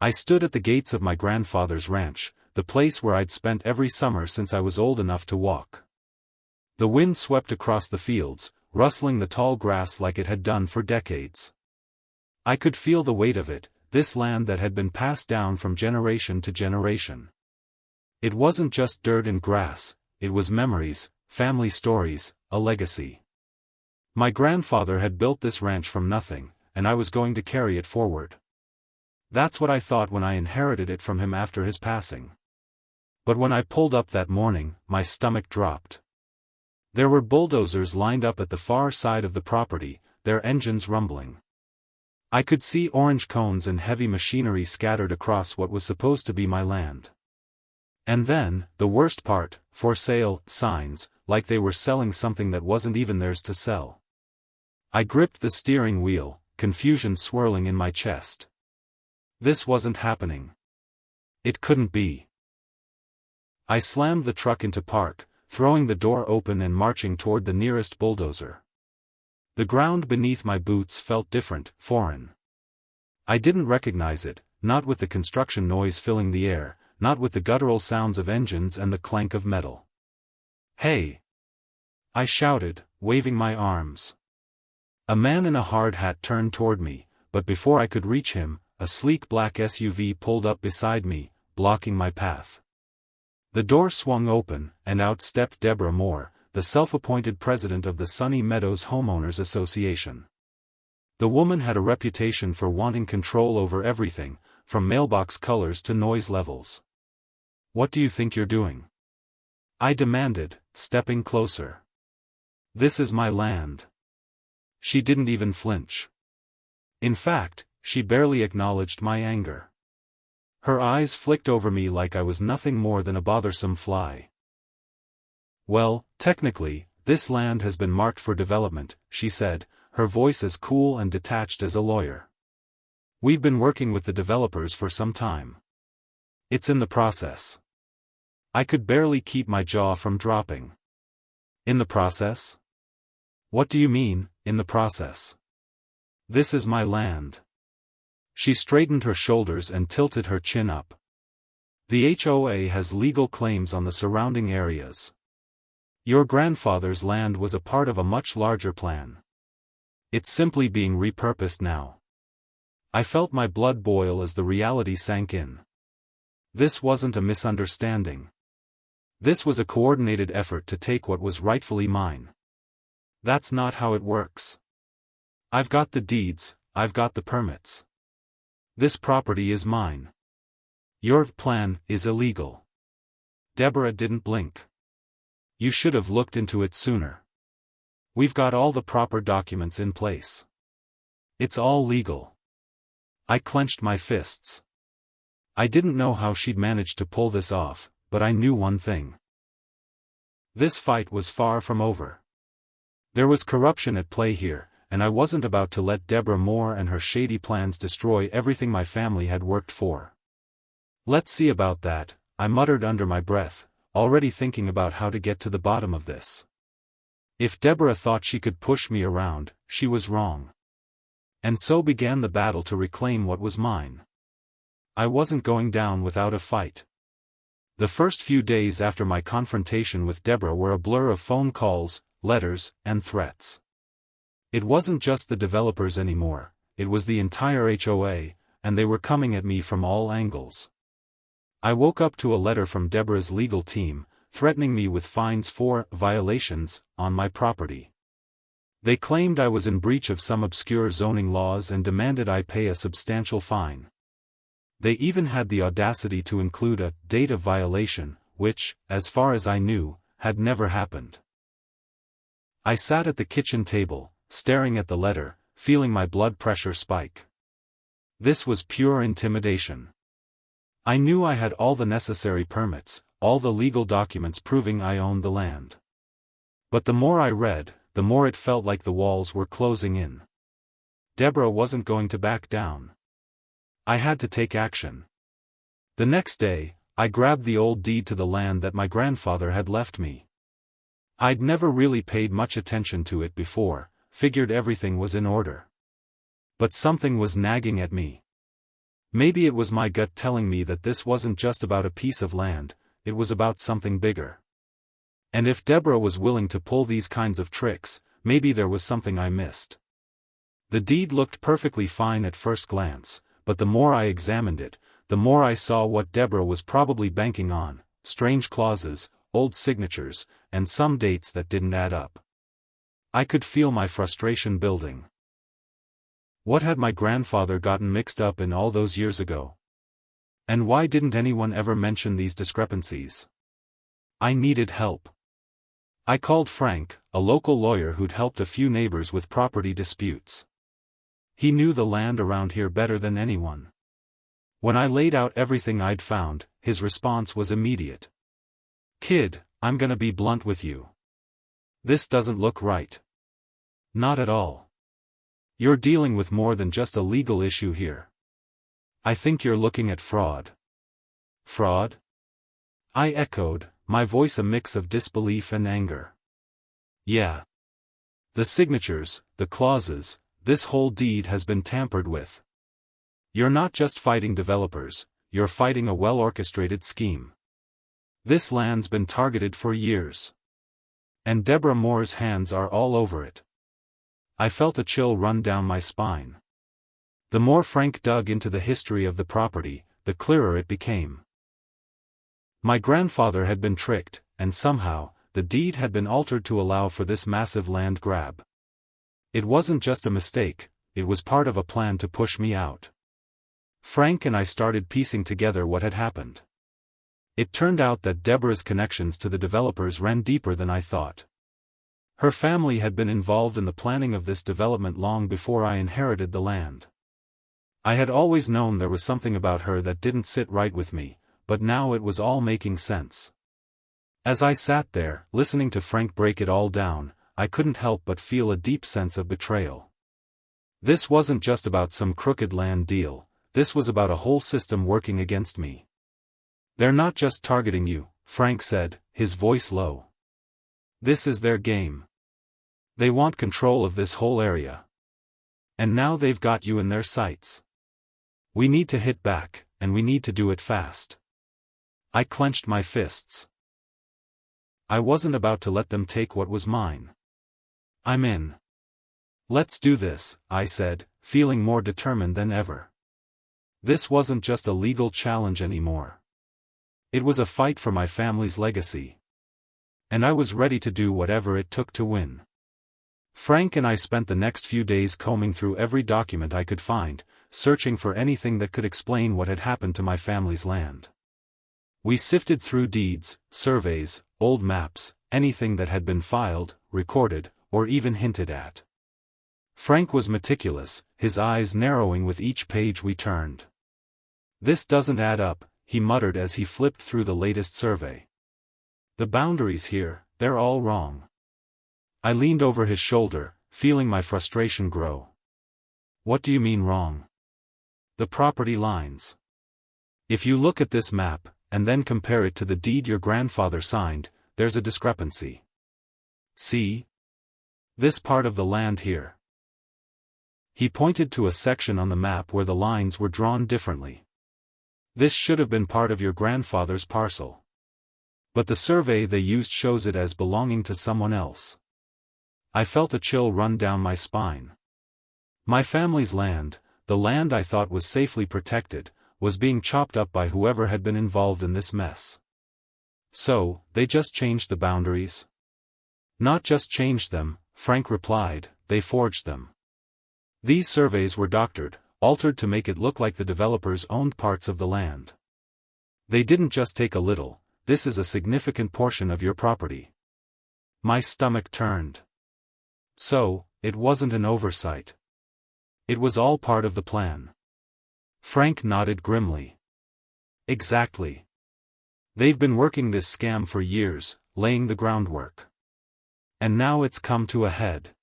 I stood at the gates of my grandfather's ranch, the place where I'd spent every summer since I was old enough to walk. The wind swept across the fields, rustling the tall grass like it had done for decades. I could feel the weight of it, this land that had been passed down from generation to generation. It wasn't just dirt and grass, it was memories, family stories, a legacy. My grandfather had built this ranch from nothing, and I was going to carry it forward. That's what I thought when I inherited it from him after his passing. But when I pulled up that morning, my stomach dropped. There were bulldozers lined up at the far side of the property, their engines rumbling. I could see orange cones and heavy machinery scattered across what was supposed to be my land. And then, the worst part, for sale, signs, like they were selling something that wasn't even theirs to sell. I gripped the steering wheel, confusion swirling in my chest. This wasn't happening. It couldn't be. I slammed the truck into park, throwing the door open and marching toward the nearest bulldozer. The ground beneath my boots felt different, foreign. I didn't recognize it, not with the construction noise filling the air, not with the guttural sounds of engines and the clank of metal. "Hey!" I shouted, waving my arms. A man in a hard hat turned toward me, but before I could reach him, a sleek black SUV pulled up beside me, blocking my path. The door swung open, and out stepped Deborah Moore, the self-appointed president of the Sunny Meadows Homeowners Association. The woman had a reputation for wanting control over everything, from mailbox colors to noise levels. "What do you think you're doing?" I demanded, stepping closer. "This is my land." She didn't even flinch. In fact, she barely acknowledged my anger. Her eyes flicked over me like I was nothing more than a bothersome fly. "Well, technically, this land has been marked for development," she said, her voice as cool and detached as a lawyer. "We've been working with the developers for some time. It's in the process." I could barely keep my jaw from dropping. "In the process? What do you mean, in the process? This is my land." She straightened her shoulders and tilted her chin up. "The HOA has legal claims on the surrounding areas. Your grandfather's land was a part of a much larger plan. It's simply being repurposed now." I felt my blood boil as the reality sank in. This wasn't a misunderstanding. This was a coordinated effort to take what was rightfully mine. That's not how it works. I've got the deeds, I've got the permits. This property is mine. Your plan is illegal. Deborah didn't blink. "You should have looked into it sooner. We've got all the proper documents in place. It's all legal." I clenched my fists. I didn't know how she'd managed to pull this off, but I knew one thing. This fight was far from over. There was corruption at play here, and I wasn't about to let Deborah Moore and her shady plans destroy everything my family had worked for. "Let's see about that," I muttered under my breath, already thinking about how to get to the bottom of this. If Deborah thought she could push me around, she was wrong. And so began the battle to reclaim what was mine. I wasn't going down without a fight. The first few days after my confrontation with Deborah were a blur of phone calls, letters, and threats. It wasn't just the developers anymore, it was the entire HOA, and they were coming at me from all angles. I woke up to a letter from Deborah's legal team, threatening me with fines for violations on my property. They claimed I was in breach of some obscure zoning laws and demanded I pay a substantial fine. They even had the audacity to include a date of violation, which, as far as I knew, had never happened. I sat at the kitchen table, staring at the letter, feeling my blood pressure spike. This was pure intimidation. I knew I had all the necessary permits, all the legal documents proving I owned the land. But the more I read, the more it felt like the walls were closing in. Deborah wasn't going to back down. I had to take action. The next day, I grabbed the old deed to the land that my grandfather had left me. I'd never really paid much attention to it before, figured everything was in order. But something was nagging at me. Maybe it was my gut telling me that this wasn't just about a piece of land, it was about something bigger. And if Deborah was willing to pull these kinds of tricks, maybe there was something I missed. The deed looked perfectly fine at first glance, but the more I examined it, the more I saw what Deborah was probably banking on: strange clauses, old signatures, and some dates that didn't add up. I could feel my frustration building. What had my grandfather gotten mixed up in all those years ago? And why didn't anyone ever mention these discrepancies? I needed help. I called Frank, a local lawyer who'd helped a few neighbors with property disputes. He knew the land around here better than anyone. When I laid out everything I'd found, his response was immediate. "Kid, I'm gonna be blunt with you. This doesn't look right. Not at all. You're dealing with more than just a legal issue here. I think you're looking at fraud." "Fraud?" I echoed, my voice a mix of disbelief and anger. "Yeah. The signatures, the clauses, this whole deed has been tampered with. You're not just fighting developers, you're fighting a well-orchestrated scheme. This land's been targeted for years. And Deborah Moore's hands are all over it." I felt a chill run down my spine. The more Frank dug into the history of the property, the clearer it became. My grandfather had been tricked, and somehow, the deed had been altered to allow for this massive land grab. It wasn't just a mistake, it was part of a plan to push me out. Frank and I started piecing together what had happened. It turned out that Deborah's connections to the developers ran deeper than I thought. Her family had been involved in the planning of this development long before I inherited the land. I had always known there was something about her that didn't sit right with me, but now it was all making sense. As I sat there, listening to Frank break it all down, I couldn't help but feel a deep sense of betrayal. This wasn't just about some crooked land deal, this was about a whole system working against me. "They're not just targeting you," Frank said, his voice low. "This is their game. They want control of this whole area. And now they've got you in their sights. We need to hit back, and we need to do it fast." I clenched my fists. I wasn't about to let them take what was mine. "I'm in. Let's do this," I said, feeling more determined than ever. This wasn't just a legal challenge anymore. It was a fight for my family's legacy. And I was ready to do whatever it took to win. Frank and I spent the next few days combing through every document I could find, searching for anything that could explain what had happened to my family's land. We sifted through deeds, surveys, old maps, anything that had been filed, recorded, or even hinted at. Frank was meticulous, his eyes narrowing with each page we turned. "This doesn't add up," he muttered as he flipped through the latest survey. "The boundaries here, they're all wrong." I leaned over his shoulder, feeling my frustration grow. "What do you mean wrong?" "The property lines. If you look at this map, and then compare it to the deed your grandfather signed, there's a discrepancy. See? This part of the land here." He pointed to a section on the map where the lines were drawn differently. "This should have been part of your grandfather's parcel. But the survey they used shows it as belonging to someone else." I felt a chill run down my spine. My family's land, the land I thought was safely protected, was being chopped up by whoever had been involved in this mess. "So, they just changed the boundaries?" "Not just changed them," Frank replied, "they forged them. These surveys were doctored, altered to make it look like the developers owned parts of the land. They didn't just take a little, this is a significant portion of your property." My stomach turned. So, it wasn't an oversight. It was all part of the plan. Frank nodded grimly. "Exactly. They've been working this scam for years, laying the groundwork. And now it's come to a head.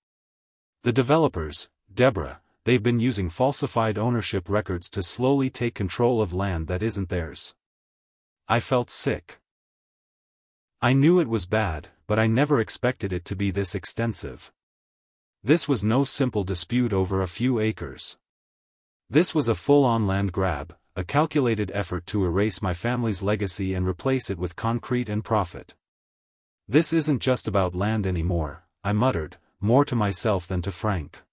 The developers, Deborah, they've been using falsified ownership records to slowly take control of land that isn't theirs." I felt sick. I knew it was bad, but I never expected it to be this extensive. This was no simple dispute over a few acres. This was a full-on land grab, a calculated effort to erase my family's legacy and replace it with concrete and profit. This isn't just about land anymore, I muttered, more to myself than to Frank.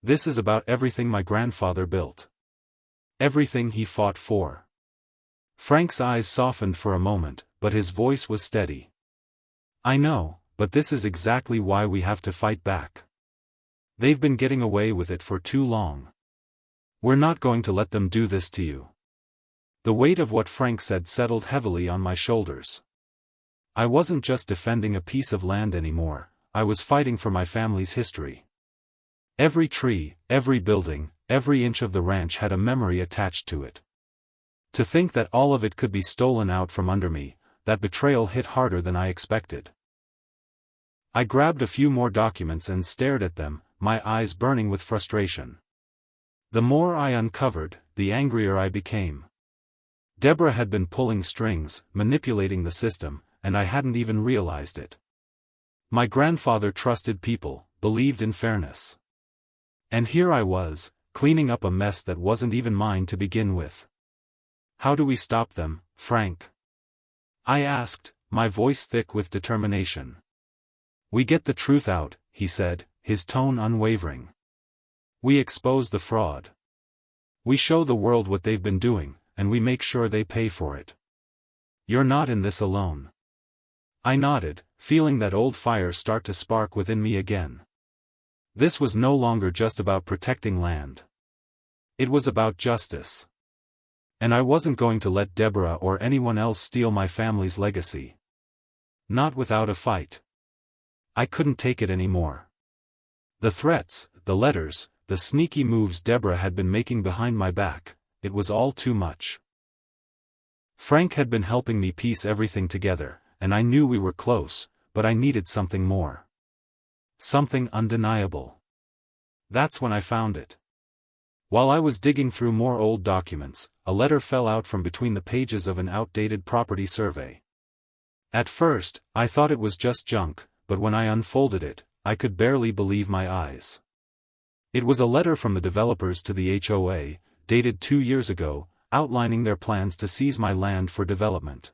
This is about everything my grandfather built. Everything he fought for. Frank's eyes softened for a moment, but his voice was steady. I know, but this is exactly why we have to fight back. They've been getting away with it for too long. We're not going to let them do this to you. The weight of what Frank said settled heavily on my shoulders. I wasn't just defending a piece of land anymore, I was fighting for my family's history. Every tree, every building, every inch of the ranch had a memory attached to it. To think that all of it could be stolen out from under me, that betrayal hit harder than I expected. I grabbed a few more documents and stared at them, my eyes burning with frustration. The more I uncovered, the angrier I became. Deborah had been pulling strings, manipulating the system, and I hadn't even realized it. My grandfather trusted people, believed in fairness. And here I was, cleaning up a mess that wasn't even mine to begin with. How do we stop them, Frank? I asked, my voice thick with determination. We get the truth out, he said, his tone unwavering. We expose the fraud. We show the world what they've been doing, and we make sure they pay for it. You're not in this alone. I nodded, feeling that old fire start to spark within me again. This was no longer just about protecting land. It was about justice. And I wasn't going to let Deborah or anyone else steal my family's legacy. Not without a fight. I couldn't take it anymore. The threats, the letters, the sneaky moves Deborah had been making behind my back, it was all too much. Frank had been helping me piece everything together, and I knew we were close, but I needed something more. Something undeniable. That's when I found it. While I was digging through more old documents, a letter fell out from between the pages of an outdated property survey. At first, I thought it was just junk, but when I unfolded it, I could barely believe my eyes. It was a letter from the developers to the HOA, dated 2 years ago, outlining their plans to seize my land for development.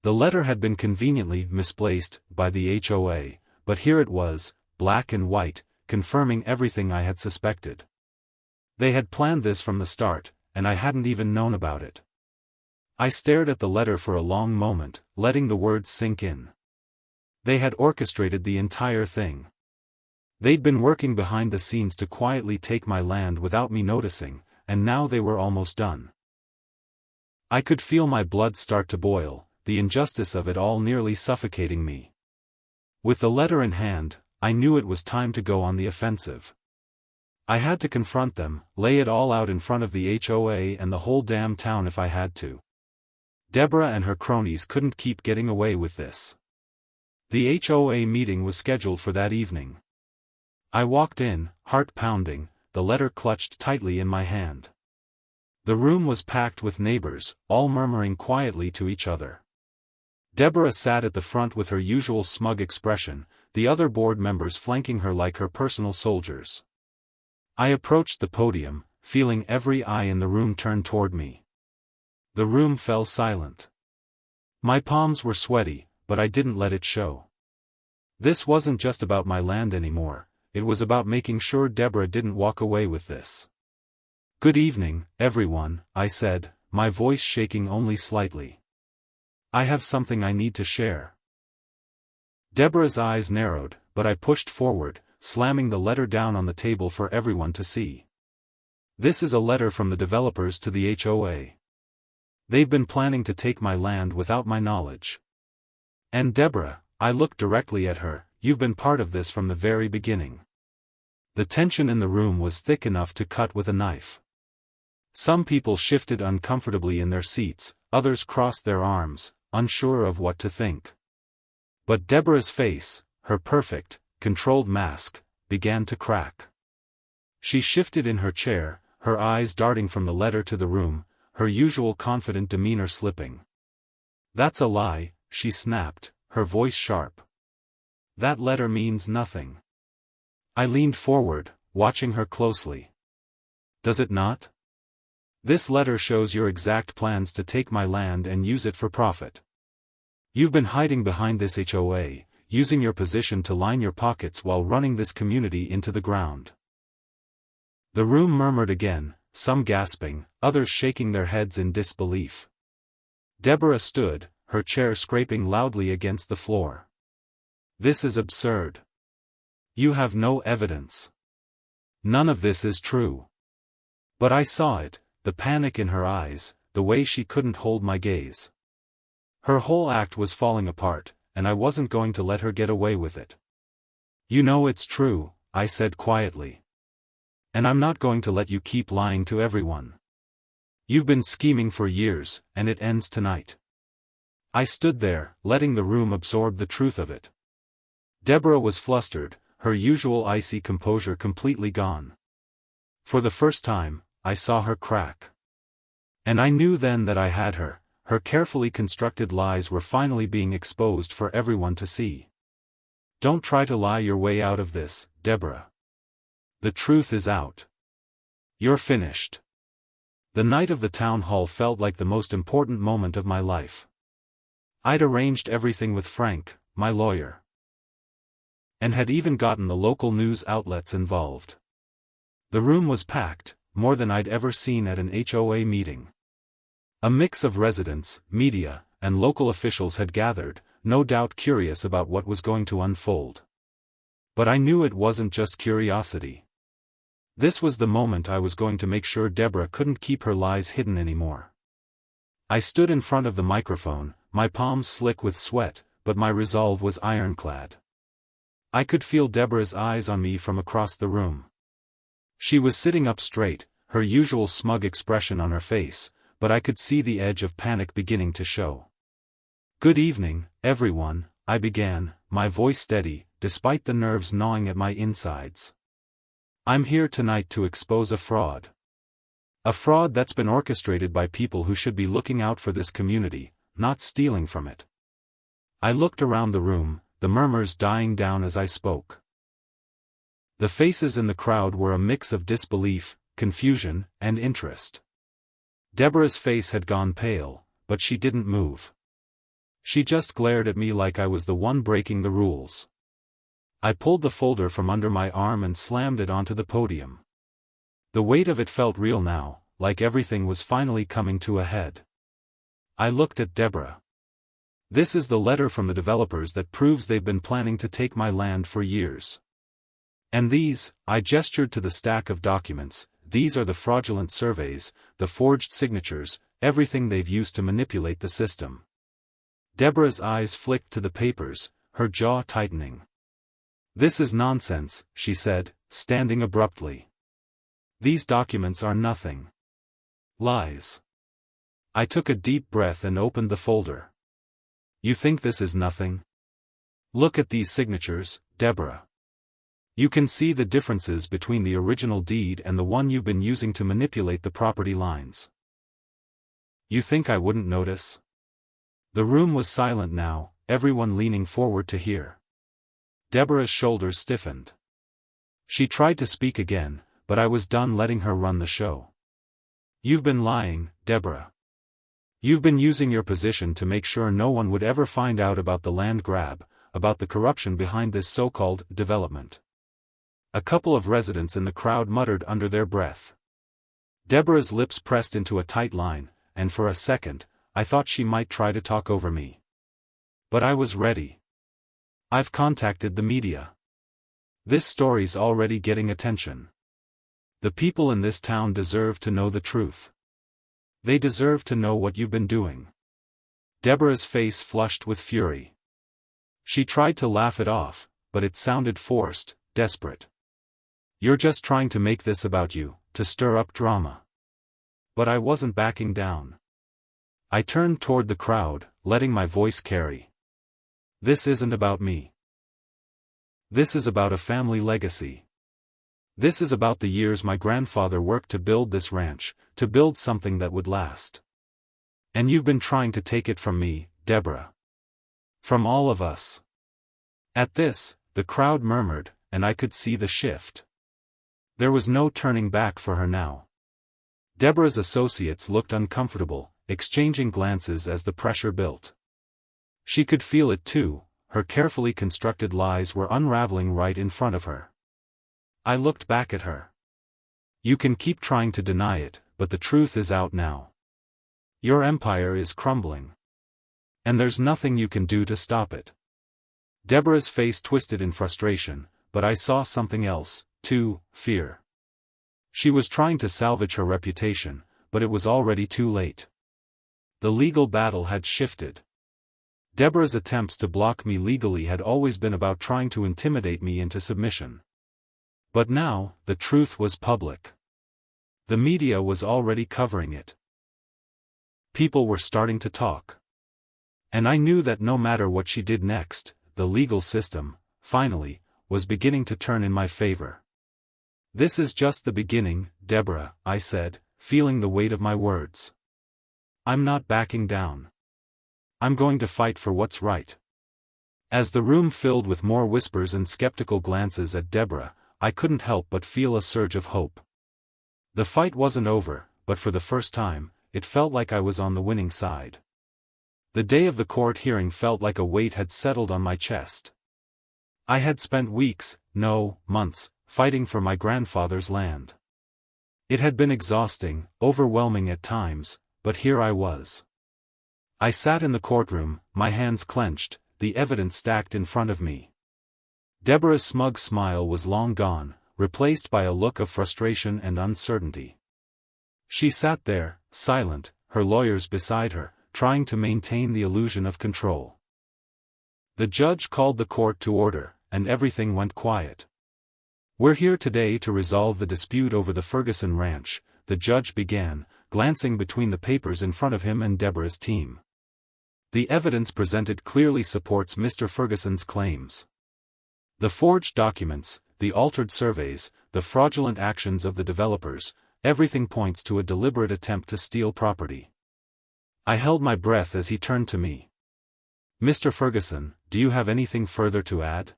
The letter had been conveniently misplaced by the HOA, but here it was, black and white, confirming everything I had suspected. They had planned this from the start, and I hadn't even known about it. I stared at the letter for a long moment, letting the words sink in. They had orchestrated the entire thing. They'd been working behind the scenes to quietly take my land without me noticing, and now they were almost done. I could feel my blood start to boil, the injustice of it all nearly suffocating me. With the letter in hand, I knew it was time to go on the offensive. I had to confront them, lay it all out in front of the HOA and the whole damn town if I had to. Deborah and her cronies couldn't keep getting away with this. The HOA meeting was scheduled for that evening. I walked in, heart pounding, the letter clutched tightly in my hand. The room was packed with neighbors, all murmuring quietly to each other. Deborah sat at the front with her usual smug expression, the other board members flanking her like her personal soldiers. I approached the podium, feeling every eye in the room turn toward me. The room fell silent. My palms were sweaty, but I didn't let it show. This wasn't just about my land anymore, it was about making sure Deborah didn't walk away with this. Good evening, everyone, I said, my voice shaking only slightly. I have something I need to share. Deborah's eyes narrowed, but I pushed forward, slamming the letter down on the table for everyone to see. This is a letter from the developers to the HOA. They've been planning to take my land without my knowledge. And Deborah, I looked directly at her, you've been part of this from the very beginning. The tension in the room was thick enough to cut with a knife. Some people shifted uncomfortably in their seats, others crossed their arms, unsure of what to think. But Deborah's face, her perfect, controlled mask, began to crack. She shifted in her chair, her eyes darting from the letter to the room, her usual confident demeanor slipping. That's a lie, she snapped, her voice sharp. That letter means nothing. I leaned forward, watching her closely. does it not? This letter shows your exact plans to take my land and use it for profit. You've been hiding behind this HOA, using your position to line your pockets while running this community into the ground. The room murmured again, some gasping, others shaking their heads in disbelief. Deborah stood, her chair scraping loudly against the floor. This is absurd. You have no evidence. None of this is true. But I saw it, the panic in her eyes, the way she couldn't hold my gaze. Her whole act was falling apart, and I wasn't going to let her get away with it. You know it's true, I said quietly. And I'm not going to let you keep lying to everyone. You've been scheming for years, and it ends tonight. I stood there, letting the room absorb the truth of it. Deborah was flustered, her usual icy composure completely gone. For the first time, I saw her crack. And I knew then that I had her. Her carefully constructed lies were finally being exposed for everyone to see. Don't try to lie your way out of this, Deborah. The truth is out. You're finished. The night of the town hall felt like the most important moment of my life. I'd arranged everything with Frank, my lawyer, and had even gotten the local news outlets involved. The room was packed, more than I'd ever seen at an HOA meeting. A mix of residents, media, and local officials had gathered, no doubt curious about what was going to unfold. But I knew it wasn't just curiosity. This was the moment I was going to make sure Deborah couldn't keep her lies hidden anymore. I stood in front of the microphone, my palms slick with sweat, but my resolve was ironclad. I could feel Deborah's eyes on me from across the room. She was sitting up straight, her usual smug expression on her face, but I could see the edge of panic beginning to show. Good evening, everyone, I began, my voice steady, despite the nerves gnawing at my insides. I'm here tonight to expose a fraud. A fraud that's been orchestrated by people who should be looking out for this community, not stealing from it. I looked around the room, the murmurs dying down as I spoke. The faces in the crowd were a mix of disbelief, confusion, and interest. Deborah's face had gone pale, but she didn't move. She just glared at me like I was the one breaking the rules. I pulled the folder from under my arm and slammed it onto the podium. The weight of it felt real now, like everything was finally coming to a head. I looked at Deborah. This is the letter from the developers that proves they've been planning to take my land for years. And these, I gestured to the stack of documents, these are the fraudulent surveys, the forged signatures, everything they've used to manipulate the system. Deborah's eyes flicked to the papers, her jaw tightening. This is nonsense, she said, standing abruptly. These documents are nothing. Lies. I took a deep breath and opened the folder. You think this is nothing? Look at these signatures, Deborah. You can see the differences between the original deed and the one you've been using to manipulate the property lines. You think I wouldn't notice? The room was silent now, everyone leaning forward to hear. Deborah's shoulders stiffened. She tried to speak again, but I was done letting her run the show. You've been lying, Deborah. You've been using your position to make sure no one would ever find out about the land grab, about the corruption behind this so-called development. A couple of residents in the crowd muttered under their breath. Deborah's lips pressed into a tight line, and for a second, I thought she might try to talk over me. But I was ready. I've contacted the media. This story's already getting attention. The people in this town deserve to know the truth. They deserve to know what you've been doing. Deborah's face flushed with fury. She tried to laugh it off, but it sounded forced, desperate. You're just trying to make this about you, to stir up drama. But I wasn't backing down. I turned toward the crowd, letting my voice carry. This isn't about me. This is about a family legacy. This is about the years my grandfather worked to build this ranch, to build something that would last. And you've been trying to take it from me, Deborah. From all of us. At this, the crowd murmured, and I could see the shift. There was no turning back for her now. Deborah's associates looked uncomfortable, exchanging glances as the pressure built. She could feel it too, her carefully constructed lies were unraveling right in front of her. I looked back at her. You can keep trying to deny it, but the truth is out now. Your empire is crumbling. And there's nothing you can do to stop it. Deborah's face twisted in frustration, but I saw something else, too, fear. She was trying to salvage her reputation, but it was already too late. The legal battle had shifted. Deborah's attempts to block me legally had always been about trying to intimidate me into submission. But now, the truth was public. The media was already covering it. People were starting to talk. And I knew that no matter what she did next, the legal system, finally, was beginning to turn in my favor. This is just the beginning, Deborah, I said, feeling the weight of my words. I'm not backing down. I'm going to fight for what's right. As the room filled with more whispers and skeptical glances at Deborah, I couldn't help but feel a surge of hope. The fight wasn't over, but for the first time, it felt like I was on the winning side. The day of the court hearing felt like a weight had settled on my chest. I had spent weeks, no, months, fighting for my grandfather's land. It had been exhausting, overwhelming at times, but here I was. I sat in the courtroom, my hands clenched, the evidence stacked in front of me. Deborah's smug smile was long gone, replaced by a look of frustration and uncertainty. She sat there, silent, her lawyers beside her, trying to maintain the illusion of control. The judge called the court to order, and everything went quiet. We're here today to resolve the dispute over the Ferguson ranch, the judge began, glancing between the papers in front of him and Deborah's team. The evidence presented clearly supports Mr. Ferguson's claims. The forged documents, the altered surveys, the fraudulent actions of the developers, everything points to a deliberate attempt to steal property. I held my breath as he turned to me. Mr. Ferguson, do you have anything further to add?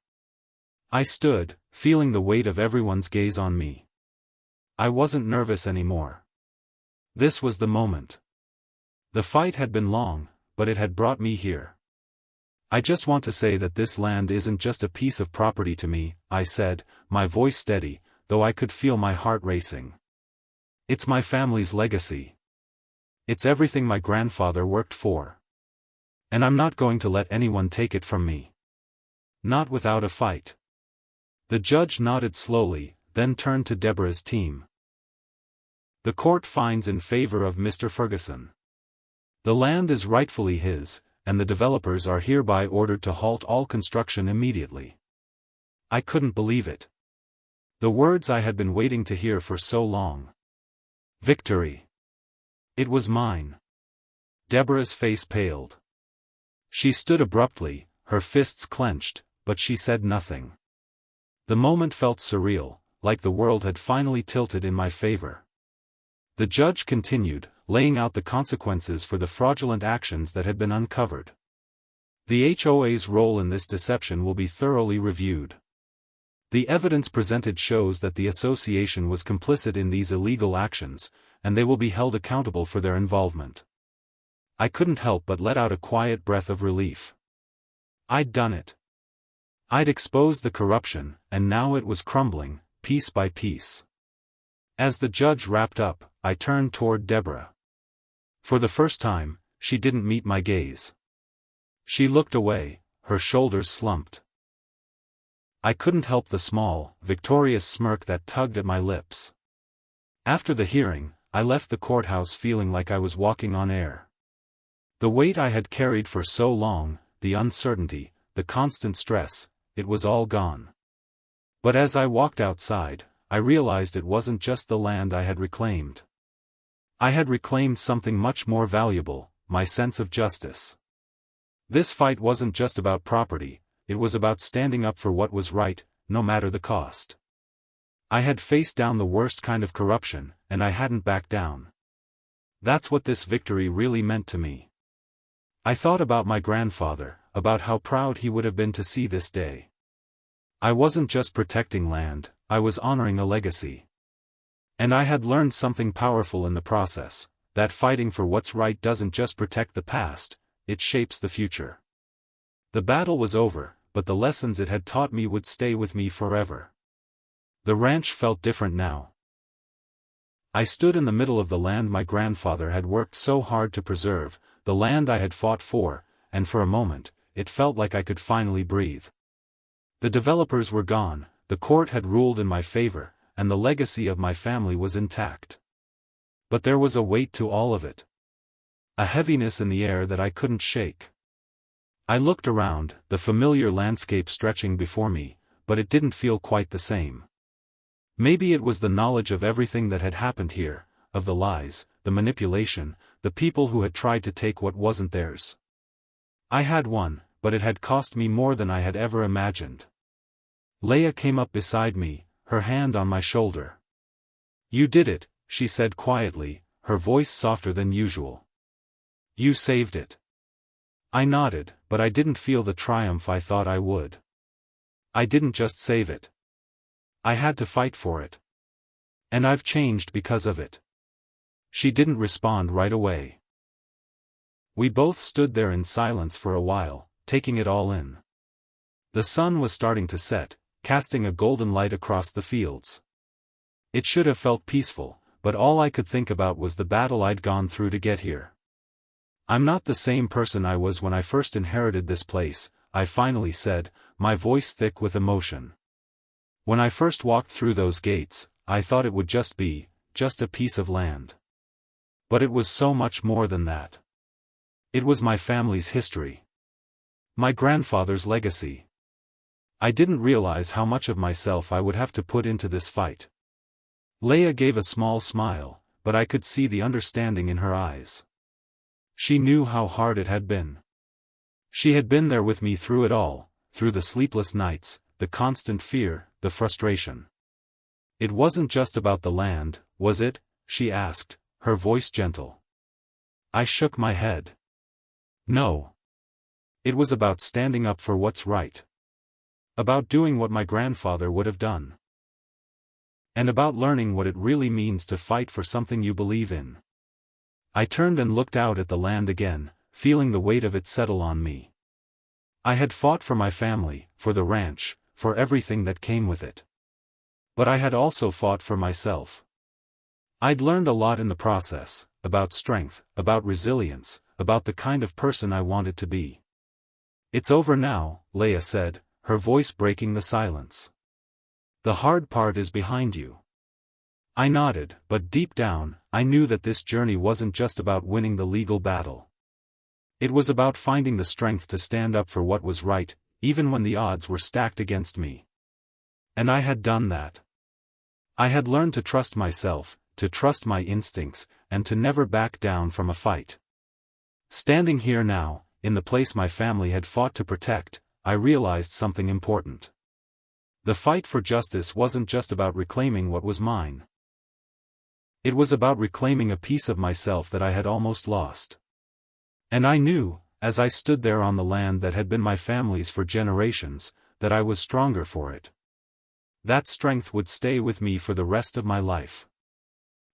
I stood, feeling the weight of everyone's gaze on me. I wasn't nervous anymore. This was the moment. The fight had been long, but it had brought me here. I just want to say that this land isn't just a piece of property to me, I said, my voice steady, though I could feel my heart racing. It's my family's legacy. It's everything my grandfather worked for. And I'm not going to let anyone take it from me. Not without a fight. The judge nodded slowly, then turned to Deborah's team. The court finds in favor of Mr. Ferguson. The land is rightfully his, and the developers are hereby ordered to halt all construction immediately. I couldn't believe it. The words I had been waiting to hear for so long. Victory. It was mine. Deborah's face paled. She stood abruptly, her fists clenched, but she said nothing. The moment felt surreal, like the world had finally tilted in my favor. The judge continued, laying out the consequences for the fraudulent actions that had been uncovered. The HOA's role in this deception will be thoroughly reviewed. The evidence presented shows that the association was complicit in these illegal actions, and they will be held accountable for their involvement. I couldn't help but let out a quiet breath of relief. I'd done it. I'd exposed the corruption, and now it was crumbling, piece by piece. As the judge wrapped up, I turned toward Deborah. For the first time, she didn't meet my gaze. She looked away, her shoulders slumped. I couldn't help the small, victorious smirk that tugged at my lips. After the hearing, I left the courthouse feeling like I was walking on air. The weight I had carried for so long, the uncertainty, the constant stress, it was all gone. But as I walked outside, I realized it wasn't just the land I had reclaimed. I had reclaimed something much more valuable, my sense of justice. This fight wasn't just about property, it was about standing up for what was right, no matter the cost. I had faced down the worst kind of corruption, and I hadn't backed down. That's what this victory really meant to me. I thought about my grandfather, about how proud he would have been to see this day. I wasn't just protecting land, I was honoring a legacy. And I had learned something powerful in the process, that fighting for what's right doesn't just protect the past, it shapes the future. The battle was over, but the lessons it had taught me would stay with me forever. The ranch felt different now. I stood in the middle of the land my grandfather had worked so hard to preserve, the land I had fought for, and for a moment, it felt like I could finally breathe. The developers were gone, the court had ruled in my favor, and the legacy of my family was intact. But there was a weight to all of it. A heaviness in the air that I couldn't shake. I looked around, the familiar landscape stretching before me, but it didn't feel quite the same. Maybe it was the knowledge of everything that had happened here, of the lies, the manipulation, the people who had tried to take what wasn't theirs. I had won, but it had cost me more than I had ever imagined. Leia came up beside me, her hand on my shoulder. "You did it," she said quietly, her voice softer than usual. "You saved it." I nodded, but I didn't feel the triumph I thought I would. I didn't just save it. I had to fight for it. And I've changed because of it. She didn't respond right away. We both stood there in silence for a while, taking it all in. The sun was starting to set, casting a golden light across the fields. It should have felt peaceful, but all I could think about was the battle I'd gone through to get here. "I'm not the same person I was when I first inherited this place," I finally said, my voice thick with emotion. "When I first walked through those gates, I thought it would just be a piece of land. But it was so much more than that. It was my family's history. My grandfather's legacy. I didn't realize how much of myself I would have to put into this fight." Leia gave a small smile, but I could see the understanding in her eyes. She knew how hard it had been. She had been there with me through it all, through the sleepless nights, the constant fear, the frustration. "It wasn't just about the land, was it?" she asked, her voice gentle. I shook my head. "No. It was about standing up for what's right. About doing what my grandfather would have done. And about learning what it really means to fight for something you believe in." I turned and looked out at the land again, feeling the weight of it settle on me. I had fought for my family, for the ranch, for everything that came with it. But I had also fought for myself. I'd learned a lot in the process, about strength, about resilience, about the kind of person I wanted to be. "It's over now," Leia said, her voice breaking the silence. "The hard part is behind you." I nodded, but deep down, I knew that this journey wasn't just about winning the legal battle. It was about finding the strength to stand up for what was right, even when the odds were stacked against me. And I had done that. I had learned to trust myself, to trust my instincts, and to never back down from a fight. Standing here now, in the place my family had fought to protect, I realized something important. The fight for justice wasn't just about reclaiming what was mine. It was about reclaiming a piece of myself that I had almost lost. And I knew, as I stood there on the land that had been my family's for generations, that I was stronger for it. That strength would stay with me for the rest of my life.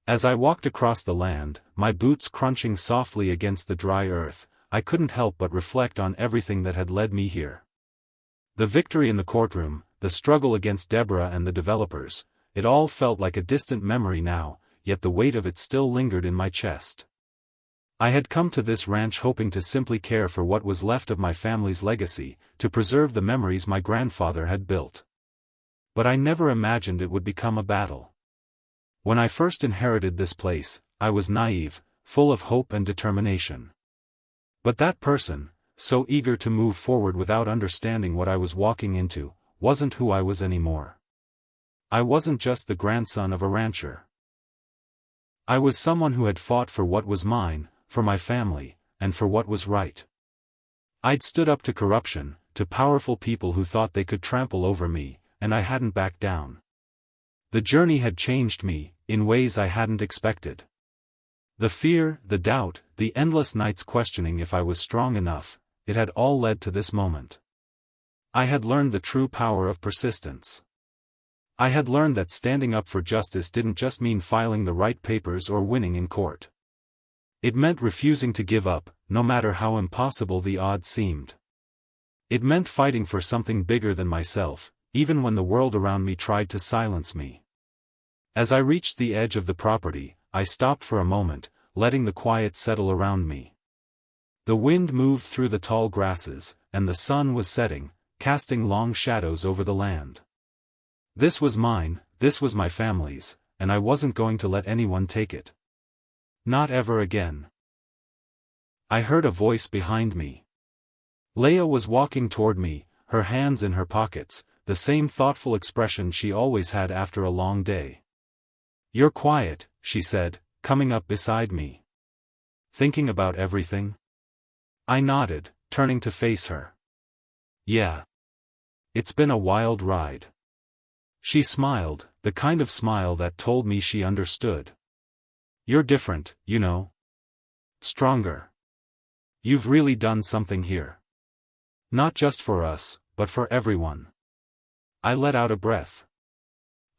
As I walked across the land, my boots crunching softly against the dry earth, I couldn't help but reflect on everything that had led me here. The victory in the courtroom, the struggle against Deborah and the developers, it all felt like a distant memory now, yet the weight of it still lingered in my chest. I had come to this ranch hoping to simply care for what was left of my family's legacy, to preserve the memories my grandfather had built. But I never imagined it would become a battle. When I first inherited this place, I was naive, full of hope and determination. But that person, so eager to move forward without understanding what I was walking into, wasn't who I was anymore. I wasn't just the grandson of a rancher. I was someone who had fought for what was mine, for my family, and for what was right. I'd stood up to corruption, to powerful people who thought they could trample over me, and I hadn't backed down. The journey had changed me, in ways I hadn't expected. The fear, the doubt, the endless nights questioning if I was strong enough, it had all led to this moment. I had learned the true power of persistence. I had learned that standing up for justice didn't just mean filing the right papers or winning in court. It meant refusing to give up, no matter how impossible the odds seemed. It meant fighting for something bigger than myself, even when the world around me tried to silence me. As I reached the edge of the property, I stopped for a moment, letting the quiet settle around me. The wind moved through the tall grasses, and the sun was setting, casting long shadows over the land. This was mine, this was my family's, and I wasn't going to let anyone take it. Not ever again. I heard a voice behind me. Leah was walking toward me, her hands in her pockets, the same thoughtful expression she always had after a long day. "You're quiet," she said, coming up beside me. "Thinking about everything?" I nodded, turning to face her. "Yeah. It's been a wild ride." She smiled, the kind of smile that told me she understood. "You're different, you know. Stronger. You've really done something here. Not just for us, but for everyone." I let out a breath.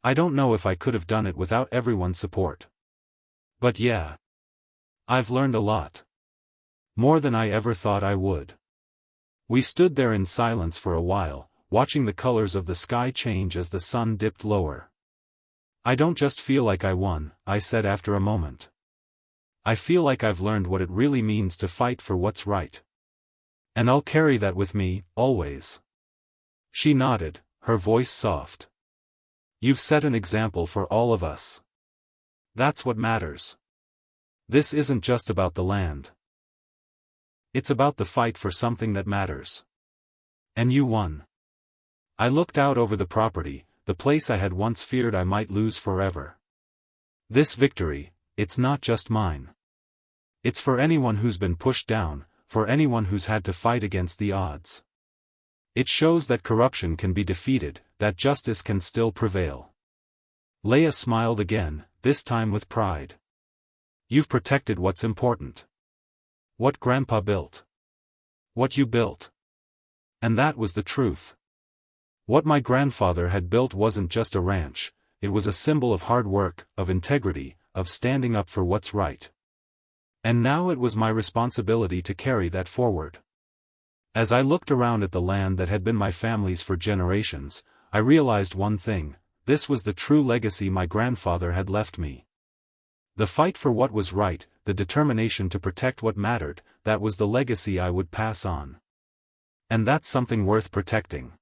I don't know if I could have done it without everyone's support. But yeah. I've learned a lot. More than I ever thought I would. We stood there in silence for a while, watching the colors of the sky change as the sun dipped lower. "I don't just feel like I won," I said after a moment. "I feel like I've learned what it really means to fight for what's right. And I'll carry that with me, always." She nodded, her voice soft. "You've set an example for all of us. That's what matters. This isn't just about the land. It's about the fight for something that matters. And you won." I looked out over the property, the place I had once feared I might lose forever. This victory, it's not just mine. It's for anyone who's been pushed down, for anyone who's had to fight against the odds. It shows that corruption can be defeated, that justice can still prevail. Leah smiled again, this time with pride. "You've protected what's important. What Grandpa built. What you built." And that was the truth. What my grandfather had built wasn't just a ranch, it was a symbol of hard work, of integrity, of standing up for what's right. And now it was my responsibility to carry that forward. As I looked around at the land that had been my family's for generations, I realized one thing: this was the true legacy my grandfather had left me. The fight for what was right, the determination to protect what mattered, that was the legacy I would pass on. And that's something worth protecting.